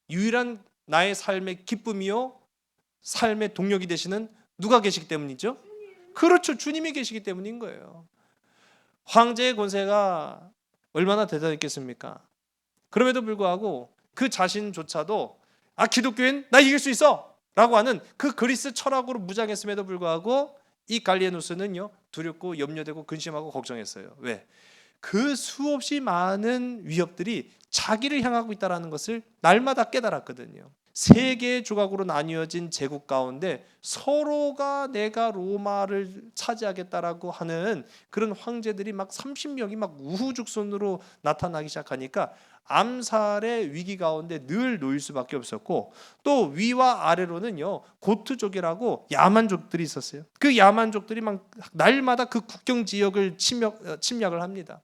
Speaker 3: 유일한 나의 삶의 기쁨이요 삶의 동력이 되시는 누가 계시기 때문이죠? 그렇죠. 주님이 계시기 때문인 거예요. 황제의 권세가 얼마나 대단했겠습니까? 그럼에도 불구하고 그 자신조차도 기독교인 나 이길 수 있어 라고 하는 그 그리스 철학으로 무장했음에도 불구하고 이 갈리에노스는요 두렵고 염려되고 근심하고 걱정했어요. 왜? 그 수없이 많은 위협들이 자기를 향하고 있다는 것을 날마다 깨달았거든요. 세 개의 조각으로 나뉘어진 제국 가운데 서로가 내가 로마를 차지하겠다라고 하는 그런 황제들이 막 30명이 막 우후죽순으로 나타나기 시작하니까 암살의 위기 가운데 늘 놓일 수밖에 없었고, 또 위와 아래로는요 고트족이라고 야만족들이 있었어요. 그 야만족들이 막 날마다 그 국경 지역을 침략을 합니다.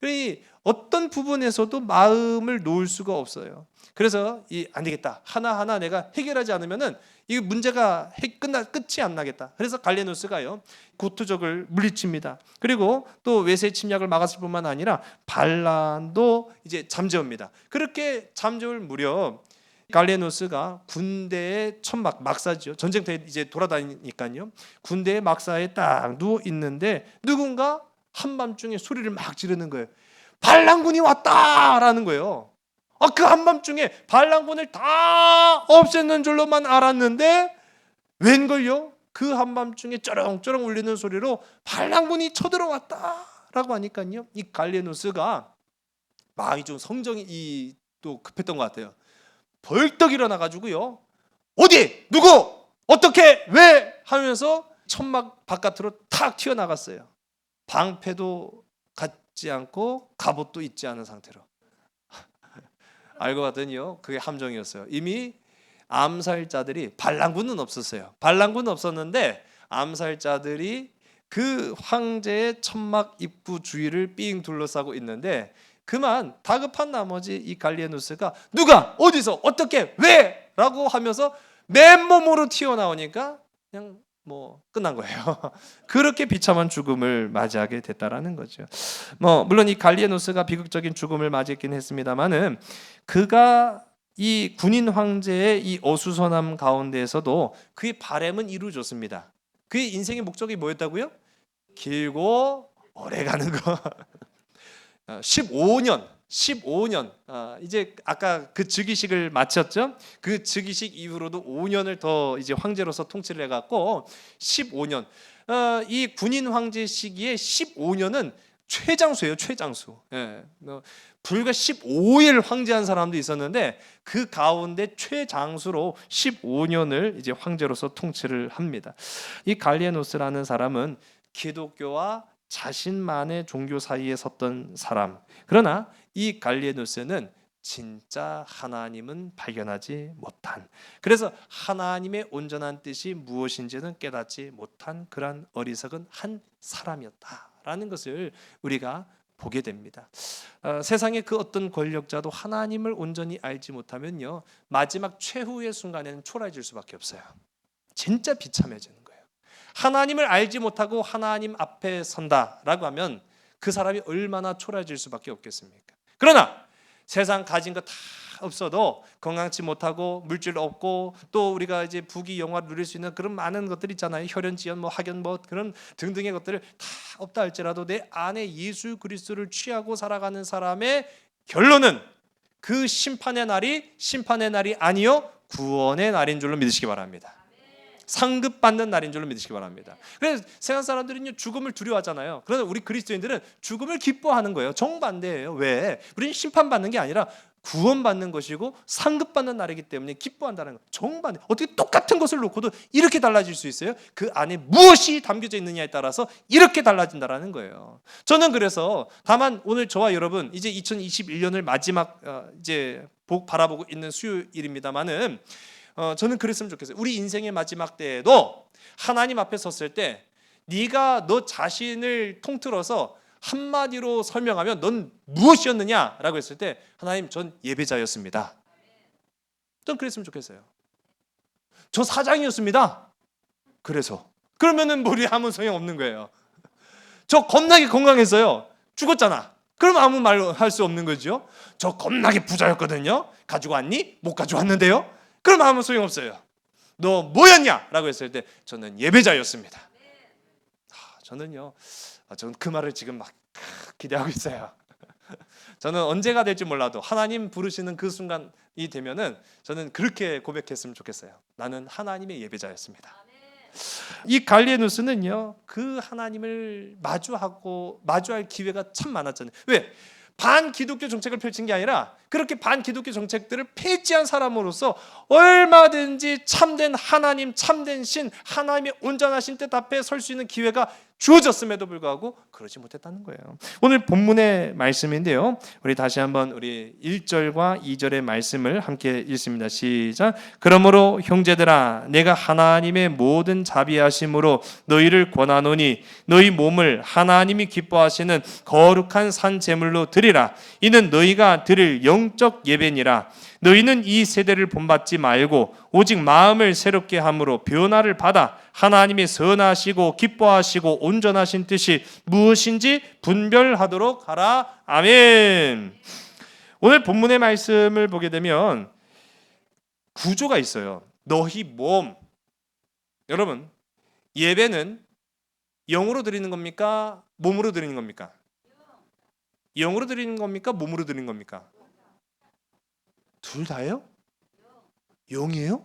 Speaker 3: 그러니 어떤 부분에서도 마음을 놓을 수가 없어요. 그래서 안 되겠다, 하나하나 내가 해결하지 않으면은 이 문제가 끝이 안 나겠다. 그래서 갈리에노스가요 고트족을 물리칩니다. 그리고 또 외세 침략을 막았을 뿐만 아니라 반란도 이제 잠재웁니다. 그렇게 잠재울 무렵 갈리에노스가 군대의 천막 막사죠. 전쟁터에 이제 돌아다니니까요. 군대의 막사에 딱 누워 있는데 누군가 한밤중에 소리를 막 지르는 거예요. 반란군이 왔다라는 거예요. 그 한밤중에 반란군을 다 없앴는 줄로만 알았는데 웬걸요? 그 한밤중에 쩌렁쩌렁 울리는 소리로 반란군이 쳐들어왔다라고 하니까요. 이 갈리에노스가 마음이 좀 성정이 또 급했던 것 같아요. 벌떡 일어나가지고요. 어디? 누구? 어떻게? 왜? 하면서 천막 바깥으로 탁 튀어나갔어요. 방패도 갖지 않고 갑옷도 입지 않은 상태로. 알고 봤더니요 그게 함정이었어요. 이미 암살자들이, 반란군은 없었어요. 반란군은 없었는데 암살자들이 그 황제의 천막 입구 주위를 삥 둘러싸고 있는데, 그만 다급한 나머지 이 갈리에노스가 누가 어디서 어떻게 왜? 라고 하면서 맨몸으로 튀어나오니까 그냥 뭐 끝난 거예요. 그렇게 비참한 죽음을 맞이하게 됐다라는 거죠. 물론 이 갈리에노스가 비극적인 죽음을 맞이했긴 했습니다만은 그가 이 군인 황제의 이 어수선함 가운데에서도 그의 바람은 이루어졌습니다. 그의 인생의 목적이 뭐였다고요? 길고 오래가는 거. 15년 이제 아까 그 즉위식을 마쳤죠. 그 즉위식 이후로도 5년을 더 이제 황제로서 통치를 해갖고 15년. 이 군인 황제 시기에 15년은 최장수예요. 최장수. 불과 15일 황제한 사람도 있었는데 그 가운데 최장수로 15년을 이제 황제로서 통치를 합니다. 이 갈리에노스라는 사람은 기독교와 자신만의 종교 사이에 섰던 사람. 그러나 이 갈리에노스는 진짜 하나님은 발견하지 못한, 그래서 하나님의 온전한 뜻이 무엇인지는 깨닫지 못한 그러한 어리석은 한 사람이었다라는 것을 우리가 보게 됩니다. 세상의 그 어떤 권력자도 하나님을 온전히 알지 못하면요 마지막 최후의 순간에는 초라해질 수밖에 없어요. 진짜 비참해지는 거예요. 하나님을 알지 못하고 하나님 앞에 선다라고 하면 그 사람이 얼마나 초라해질 수밖에 없겠습니까? 그러나 세상 가진 거 다 없어도 건강치 못하고 물질 없고 또 우리가 이제 부귀 영화를 누릴 수 있는 그런 많은 것들 있잖아요. 혈연지연 학연 그런 등등의 것들을 다 없다 할지라도 내 안에 예수 그리스도를 취하고 살아가는 사람의 결론은 그 심판의 날이 아니요 구원의 날인 줄로 믿으시기 바랍니다. 상급받는 날인 줄로 믿으시기 바랍니다. 그래서 세상 사람들은요 죽음을 두려워하잖아요. 그러나 우리 그리스도인들은 죽음을 기뻐하는 거예요. 정반대예요. 왜? 우리는 심판받는 게 아니라 구원받는 것이고 상급받는 날이기 때문에 기뻐한다는 것. 정반대. 어떻게 똑같은 것을 놓고도 이렇게 달라질 수 있어요? 그 안에 무엇이 담겨져 있느냐에 따라서 이렇게 달라진다라는 거예요. 저는 그래서 다만 오늘 저와 여러분 이제 2021년을 마지막 이제 바라보고 있는 수요일입니다만은 저는 그랬으면 좋겠어요. 우리 인생의 마지막 때에도 하나님 앞에 섰을 때 네가 너 자신을 통틀어서 한마디로 설명하면 넌 무엇이었느냐라고 했을 때 하나님 전 예배자였습니다. 전 그랬으면 좋겠어요. 저 사장이었습니다. 그래서 그러면은 우리 아무 소용 없는 거예요. 저 겁나게 건강했어요. 죽었잖아. 그럼 아무 말 할 수 없는 거죠. 저 겁나게 부자였거든요. 가지고 왔니? 못 가져왔는데요. 그럼 아무 소용 없어요. 너 뭐였냐? 라고 했을 때 저는 예배자였습니다. 저는요. 저는 그 말을 지금 막 기대하고 있어요. 저는 언제가 될지 몰라도 하나님 부르시는 그 순간이 되면은 저는 그렇게 고백했으면 좋겠어요. 나는 하나님의 예배자였습니다. 이 갈리에누스는요, 그 하나님을 마주할 기회가 참 많았잖아요. 왜? 반기독교 정책을 펼친 게 아니라 그렇게 반기독교 정책들을 폐지한 사람으로서 얼마든지 참된 하나님, 참된 신, 하나님의 온전하신 뜻 앞에 설 수 있는 기회가 주어졌음에도 불구하고 그러지 못했다는 거예요. 오늘 본문의 말씀인데요. 우리 다시 한번 우리 1절과 2절의 말씀을 함께 읽습니다. 시작. 그러므로 형제들아 내가 하나님의 모든 자비하심으로 너희를 권하노니 너희 몸을 하나님이 기뻐하시는 거룩한 산 제물로 드리라. 이는 너희가 드릴 영적 예배니라. 너희는 이 세대를 본받지 말고 오직 마음을 새롭게 함으로 변화를 받아 하나님의 선하시고 기뻐하시고 온전하신 뜻이 무엇인지 분별하도록 하라. 아멘. 오늘 본문의 말씀을 보게 되면 구조가 있어요. 너희 몸. 여러분, 예배는 영으로 드리는 겁니까? 몸으로 드리는 겁니까? 영으로 드리는 겁니까? 몸으로 드리는 겁니까? 둘 다예요? 영이에요?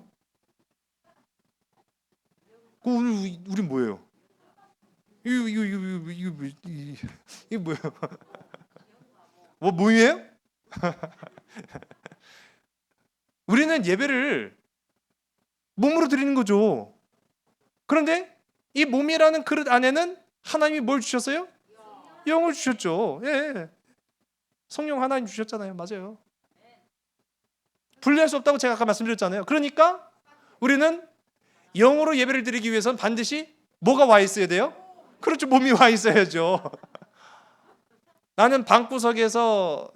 Speaker 3: 우리 뭐예요? 이거 뭐예요? 뭐 뭐예요? 우리는 예배를 몸으로 드리는 거죠. 그런데 이 몸이라는 그릇 안에는 하나님이 뭘 주셨어요? 영을 주셨죠. 예. 성령 하나님 주셨잖아요. 맞아요. 분리할 수 없다고 제가 아까 말씀드렸잖아요. 그러니까 우리는 영으로 예배를 드리기 위해서는 반드시 뭐가 와 있어야 돼요? 그렇죠. 몸이 와 있어야죠. 나는 방구석에서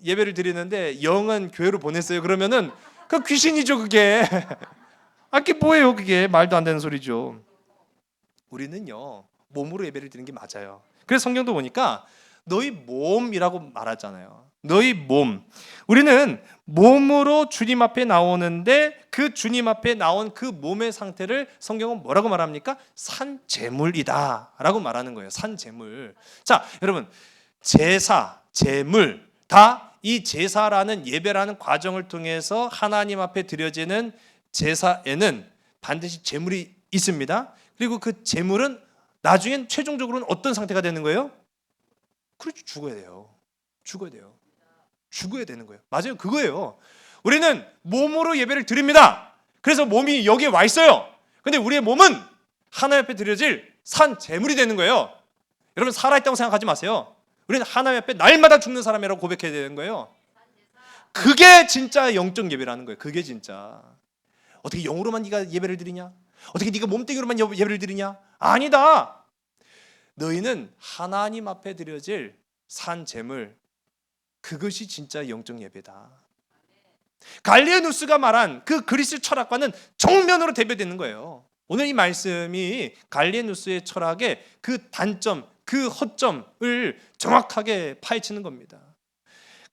Speaker 3: 예배를 드리는데 영은 교회로 보냈어요. 그러면은 그 귀신이죠, 그게. 그게 뭐예요, 그게. 말도 안 되는 소리죠. 우리는요, 몸으로 예배를 드리는 게 맞아요. 그래서 성경도 보니까 너희 몸이라고 말하잖아요. 너희 몸. 우리는 몸으로 주님 앞에 나오는데 그 주님 앞에 나온 그 몸의 상태를 성경은 뭐라고 말합니까? 산제물이다 라고 말하는 거예요. 산제물. 자, 여러분, 제사, 제물 다 이 제사라는 예배라는 과정을 통해서 하나님 앞에 드려지는 제사에는 반드시 제물이 있습니다. 그리고 그 제물은 나중엔 최종적으로는 어떤 상태가 되는 거예요? 그렇죠. 죽어야 돼요. 죽어야 돼요. 죽어야 되는 거예요. 맞아요. 그거예요. 우리는 몸으로 예배를 드립니다. 그래서 몸이 여기에 와 있어요. 근데 우리의 몸은 하나님 앞에 드려질 산 제물이 되는 거예요. 여러분, 살아있다고 생각하지 마세요. 우리는 하나님 앞에 날마다 죽는 사람이라고 고백해야 되는 거예요. 그게 진짜 영적 예배라는 거예요. 그게 진짜. 어떻게 영으로만 네가 예배를 드리냐? 어떻게 네가 몸뚱이로만 예배를 드리냐? 아니다. 너희는 하나님 앞에 드려질 산 제물, 그것이 진짜 영적 예배다. 갈리에누스가 말한 그 그리스 철학과는 정면으로 대비되는 거예요. 오늘 이 말씀이 갈리에누스의 철학의 그 단점, 그 허점을 정확하게 파헤치는 겁니다.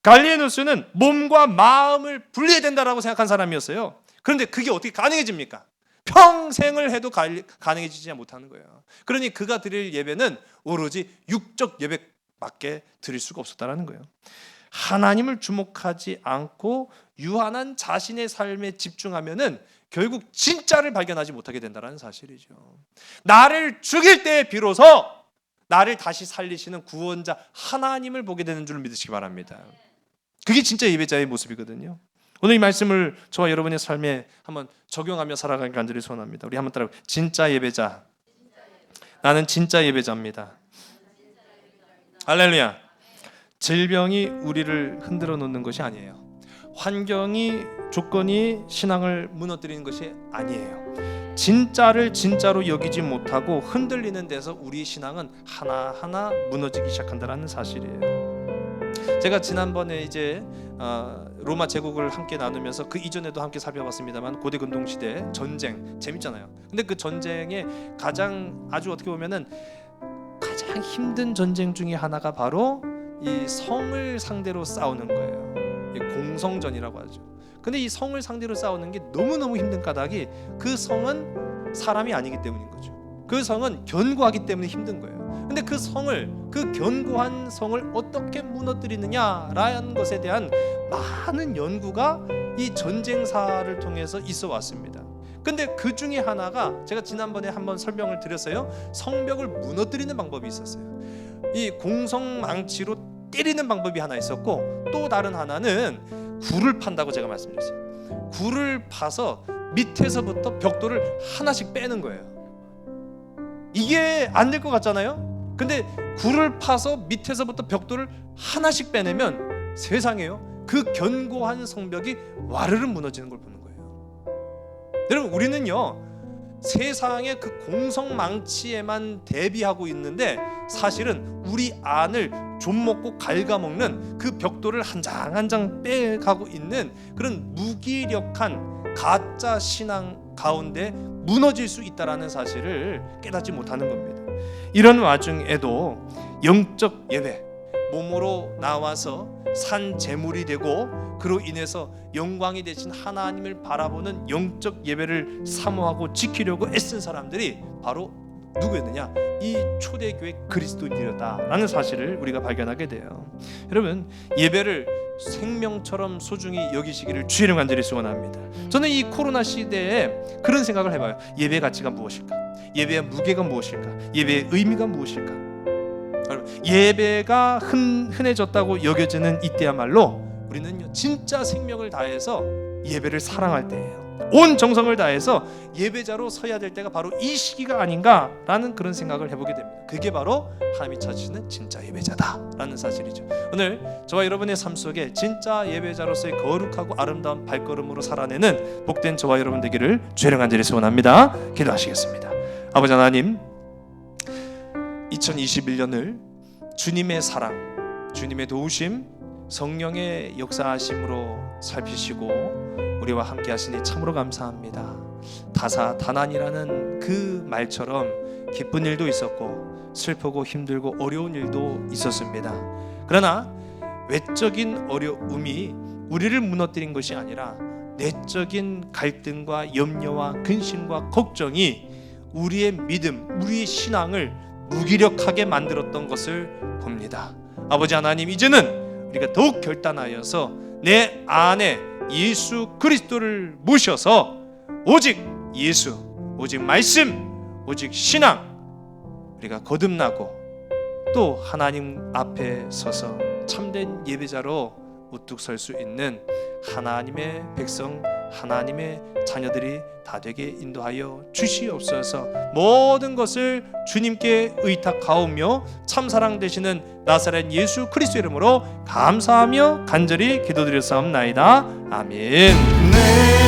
Speaker 3: 갈리에누스는 몸과 마음을 분리해야 된다라고 생각한 사람이었어요. 그런데 그게 어떻게 가능해집니까? 평생을 해도 가능해지지 못하는 거예요. 그러니 그가 드릴 예배는 오로지 육적 예배밖에 드릴 수가 없었다라는 거예요. 하나님을 주목하지 않고 유한한 자신의 삶에 집중하면은 결국 진짜를 발견하지 못하게 된다는 사실이죠. 나를 죽일 때 비로소 나를 다시 살리시는 구원자 하나님을 보게 되는 줄 믿으시기 바랍니다. 그게 진짜 예배자의 모습이거든요. 오늘 이 말씀을 저와 여러분의 삶에 한번 적용하며 살아가길 간절히 소원합니다. 우리 한번 따라 진짜 예배자. 나는 진짜 예배자입니다. 할렐루야. 질병이 우리를 흔들어 놓는 것이 아니에요. 환경이 조건이 신앙을 무너뜨리는 것이 아니에요. 진짜를 진짜로 여기지 못하고 흔들리는 데서 우리 신앙은 하나하나 무너지기 시작한다는 사실이에요. 제가 지난번에 이제 로마 제국을 함께 나누면서 그 이전에도 함께 살펴봤습니다만 고대 근동 시대 전쟁 재밌잖아요. 근데 그 전쟁에 가장 아주 어떻게 보면은 가장 힘든 전쟁 중에 하나가 바로 이 성을 상대로 싸우는 거예요. 공성전이라고 하죠. 근데 이 성을 상대로 싸우는 게 너무너무 힘든 까닭이 그 성은 사람이 아니기 때문인 거죠. 그 성은 견고하기 때문에 힘든 거예요. 근데 그 성을, 그 견고한 성을 어떻게 무너뜨리느냐라는 것에 대한 많은 연구가 이 전쟁사를 통해서 있어 왔습니다. 근데 그 중에 하나가 제가 지난번에 한번 설명을 드렸어요. 성벽을 무너뜨리는 방법이 있었어요. 이 공성망치로 때리는 방법이 하나 있었고, 또 다른 하나는 굴을 판다고 제가 말씀드렸어요. 굴을 파서 밑에서부터 벽돌을 하나씩 빼는 거예요. 이게 안 될 것 같잖아요. 근데 굴을 파서 밑에서부터 벽돌을 하나씩 빼내면 세상에요, 그 견고한 성벽이 와르르 무너지는 걸 보는 거예요. 여러분, 우리는요 세상의 그 공성망치에만 대비하고 있는데 사실은 우리 안을 좀먹고 갉아먹는 그 벽돌을 한 장 한 장 빼가고 있는 그런 무기력한 가짜 신앙 가운데 무너질 수 있다라는 사실을 깨닫지 못하는 겁니다. 이런 와중에도 영적 예배, 몸으로 나와서 산 제물이 되고 그로 인해서 영광이 되신 하나님을 바라보는 영적 예배를 사모하고 지키려고 애쓴 사람들이 바로 누구였느냐? 이 초대교회 그리스도인이었다라는 사실을 우리가 발견하게 돼요. 여러분, 예배를 생명처럼 소중히 여기시기를 주의를 간절히 소원합니다. 저는 이 코로나 시대에 그런 생각을 해봐요. 예배의 가치가 무엇일까? 예배의 무게가 무엇일까? 예배의 의미가 무엇일까? 예배가 흔해졌다고 여겨지는 이때야말로 우리는 진짜 생명을 다해서 예배를 사랑할 때예요. 온 정성을 다해서 예배자로 서야 될 때가 바로 이 시기가 아닌가라는 그런 생각을 해보게 됩니다. 그게 바로 하나님이 찾으시는 진짜 예배자다라는 사실이죠. 오늘 저와 여러분의 삶 속에 진짜 예배자로서의 거룩하고 아름다운 발걸음으로 살아내는 복된 저와 여러분 되기를 주의 간절히 소원합니다. 기도하시겠습니다. 아버지 하나님, 2021년을 주님의 사랑, 주님의 도우심, 성령의 역사하심으로 살피시고 우리와 함께 하시니 참으로 감사합니다. 다사다난이라는 그 말처럼 기쁜 일도 있었고 슬프고 힘들고 어려운 일도 있었습니다. 그러나 외적인 어려움이 우리를 무너뜨린 것이 아니라 내적인 갈등과 염려와 근심과 걱정이 우리의 믿음, 우리의 신앙을 무기력하게 만들었던 것을 봅니다. 아버지 하나님, 이제는 우리가 더욱 결단하여서 내 안에 예수 그리스도를 모셔서 오직 예수, 오직 말씀, 오직 신앙 우리가 거듭나고 또 하나님 앞에 서서 참된 예배자로 우뚝 설 수 있는 하나님의 백성, 하나님의 자녀들이 다 되게 인도하여 주시옵소서. 모든 것을 주님께 의탁하오며 참사랑 되시는 나사렛 예수 그리스도 이름으로 감사하며 간절히 기도드렸사옵나이다. 아멘.